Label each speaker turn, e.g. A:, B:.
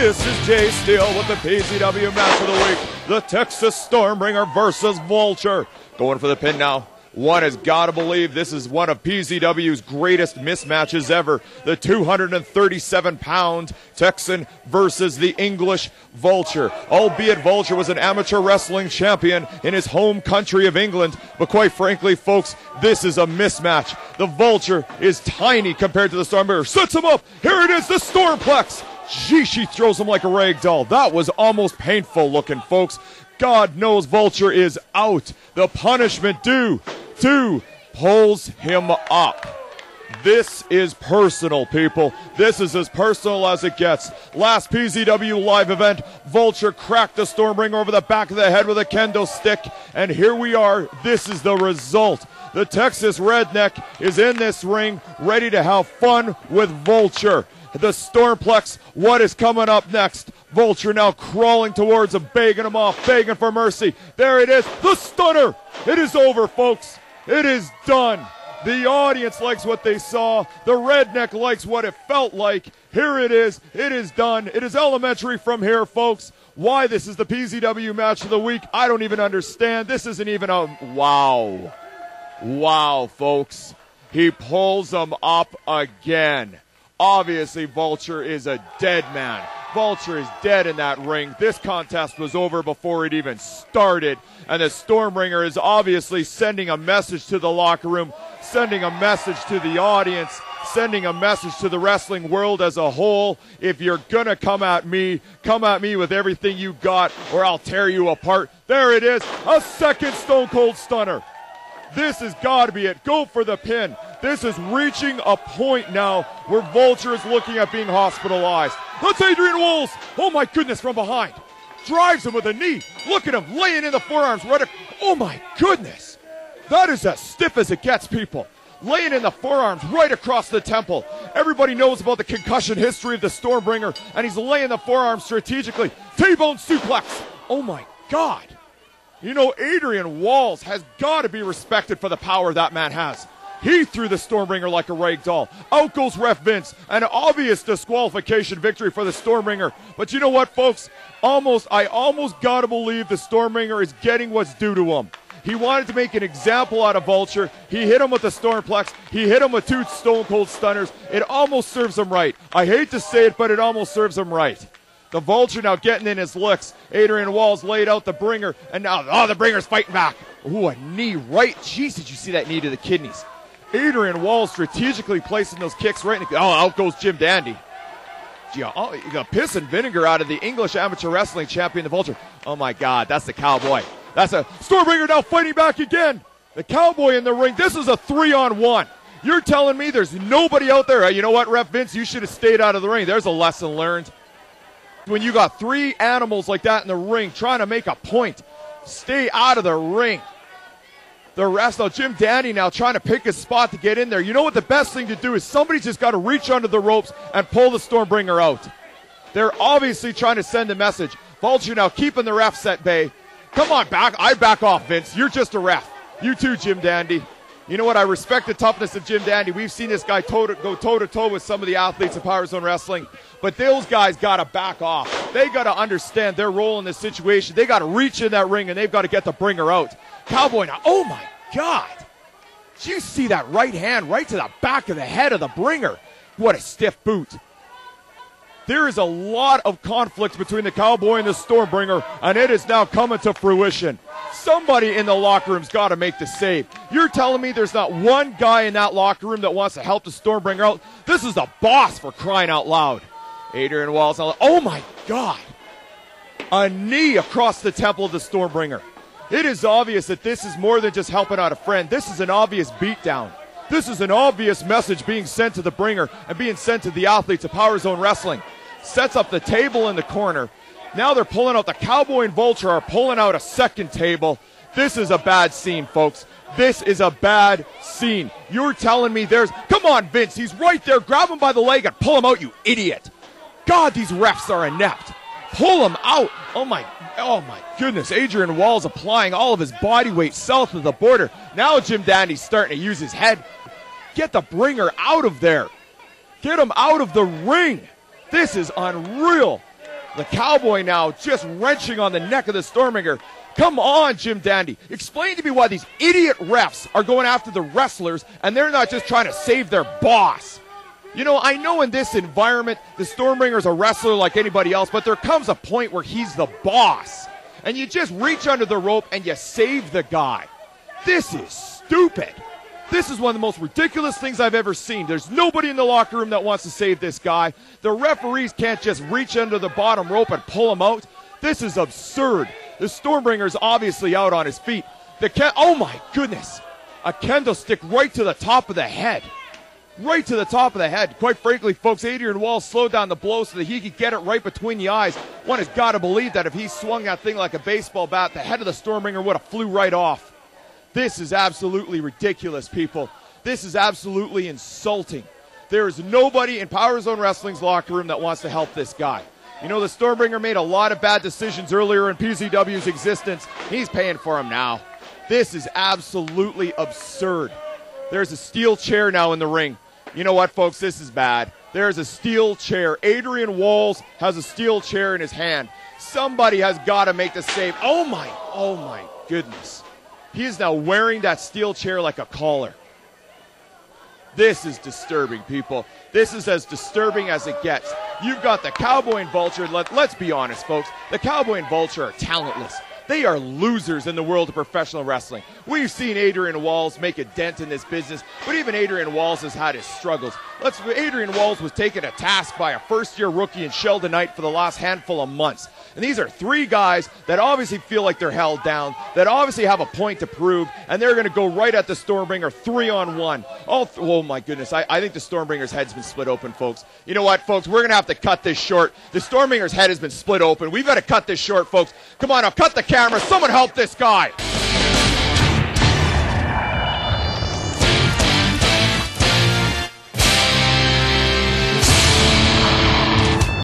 A: This is Jay Steele with the PZW match of the week. The Texas Stormbringer versus Vulture. Going for the pin now. One has got to believe this is one of PZW's greatest mismatches ever. The 237-pound Texan versus the English Vulture. Albeit Vulture was an amateur wrestling champion in his home country of England. But quite frankly, folks, this is a mismatch. The Vulture is tiny compared to the Stormbringer. Sets him up. Here it is, the Stormplex. Gee, she throws him like a rag doll. That was almost painful looking, folks. God knows Vulture is out. The punishment due pulls him up. This is personal, people. This is as personal as it gets. Last PZW live event, Vulture cracked the Stormbringer over the back of the head with a kendo stick. And here we are. This is the result. The Texas Redneck is in this ring, ready to have fun with Vulture. The Stormplex, what is coming up next? Vulture now crawling towards him, begging him off, begging for mercy. There it is, the stunner. It is over, folks. It is done. The audience likes what they saw. The Redneck likes what it felt like. Here it is. It is done. It is elementary from here, folks. Why this is the PZW match of the week, I don't even understand. This isn't even a wow. Wow, folks. He pulls him up again. Obviously, Vulture is a dead man. Vulture is dead in that ring. This contest was over before it even started. And the Stormbringer is obviously sending a message to the locker room, sending a message to the audience, sending a message to the wrestling world as a whole. If you're going to come at me with everything you got, or I'll tear you apart. There it is, a second Stone Cold Stunner. This has got to be it. Go for the pin. This is reaching a point now where Vulture is looking at being hospitalized. That's Adrian Walls. Oh my goodness, from behind. Drives him with a knee. Look at him laying in the forearms. Oh my goodness. That is as stiff as it gets, people. Laying in the forearms right across the temple. Everybody knows about the concussion history of the Stormbringer, and he's laying the forearms strategically. T-bone suplex. Oh my God. You know, Adrian Walls has got to be respected for the power that man has. He threw the Stormbringer like a rag doll. Out goes Ref Vince. An obvious disqualification victory for the Stormbringer. But you know what, folks? I almost got to believe the Stormbringer is getting what's due to him. He wanted to make an example out of Vulture. He hit him with the Stormplex. He hit him with two Stone Cold Stunners. It almost serves him right. I hate to say it, but it almost serves him right. The Vulture now getting in his licks. Adrian Walls laid out the Bringer, and now, the Bringer's fighting back. Ooh, a knee right. Jeez, did you see that knee to the kidneys? Adrian Walls strategically placing those kicks right in the... Oh, out goes Jim Dandy. Gee, you got piss and vinegar out of the English amateur wrestling champion, the Vulture. Oh, my God, that's the Cowboy. That's a... Stormbringer now fighting back again. The Cowboy in the ring. This is a 3-on-1. You're telling me there's nobody out there. You know what, Ref Vince? You should have stayed out of the ring. There's a lesson learned. When you got three animals like that in the ring trying to make a point, stay out of the ring. The rest, now Jim Dandy now trying to pick his spot to get in there. You know what the best thing to do is somebody just got to reach under the ropes and pull the Stormbringer out. They're obviously trying to send a message. Vulture now keeping the refs at bay. Come on, I back off, Vince. You're just a ref. You too, Jim Dandy. You know what? I respect the toughness of Jim Dandy. We've seen this guy go toe-to-toe with some of the athletes of Power Zone Wrestling. But those guys got to back off. They got to understand their role in this situation. They got to reach in that ring, and they've got to get the Bringer out. Cowboy now. Oh, my God. Did you see that right hand right to the back of the head of the Bringer? What a stiff boot. There is a lot of conflict between the Cowboy and the Stormbringer, and it is now coming to fruition. Somebody in the locker room's got to make the save. You're telling me there's not one guy in that locker room that wants to help the Stormbringer out? This is the boss, for crying out loud. Adrian Walls. Oh, my God. A knee across the temple of the Stormbringer. It is obvious that this is more than just helping out a friend. This is an obvious beatdown. This is an obvious message being sent to the Bringer and being sent to the athletes of Power Zone Wrestling. Sets up the table in the corner. Now they're pulling out, the Cowboy and Vulture are pulling out a second table. This is a bad scene, folks. This is a bad scene. You're telling me come on, Vince, he's right there. Grab him by the leg and pull him out, you idiot. God, these refs are inept. Pull him out. Oh my goodness. Adrian Walls applying all of his body weight south of the border. Now Jim Dandy's starting to use his head. Get the Bringer out of there. Get him out of the ring. This is unreal. The Cowboy now just wrenching on the neck of the Stormbringer. Come on, Jim Dandy. Explain to me why these idiot refs are going after the wrestlers and they're not just trying to save their boss. You know, I know in this environment, the Stormbringer's a wrestler like anybody else, but there comes a point where he's the boss. And you just reach under the rope and you save the guy. This is stupid. This is one of the most ridiculous things I've ever seen. There's nobody in the locker room that wants to save this guy. The referees can't just reach under the bottom rope and pull him out. This is absurd. The Stormbringer's obviously out on his feet. Oh my goodness. A kendo stick right to the top of the head. Right to the top of the head. Quite frankly, folks, Adrian Walls slowed down the blow so that he could get it right between the eyes. One has got to believe that if he swung that thing like a baseball bat, the head of the Stormbringer would have flew right off. This is absolutely ridiculous, people. This is absolutely insulting. There is nobody in Power Zone Wrestling's locker room that wants to help this guy. You know, the Stormbringer made a lot of bad decisions earlier in PZW's existence. He's paying for them now. This is absolutely absurd. There's a steel chair now in the ring. You know what, folks? This is bad. There's a steel chair. Adrian Walls has a steel chair in his hand. Somebody has got to make the save. Oh my goodness. He is now wearing that steel chair like a collar. This is disturbing, people. This is as disturbing as it gets. You've got the Cowboy and Vulture. Let's be honest, folks. The Cowboy and Vulture are talentless. They are losers in the world of professional wrestling. We've seen Adrian Walls make a dent in this business, but even Adrian Walls has had his struggles. Adrian Walls was taken to task by a first-year rookie in Sheldon Knight for the last handful of months. And these are three guys that obviously feel like they're held down, that obviously have a point to prove, and they're going to go right at the Stormbringer 3-on-1. Oh my goodness, I think the Stormbringer's head's been split open, folks. You know what, folks, we're going to have to cut this short. The Stormbringer's head has been split open. We've got to cut this short, folks. Come on, I'll cut the camera. Someone help this guy.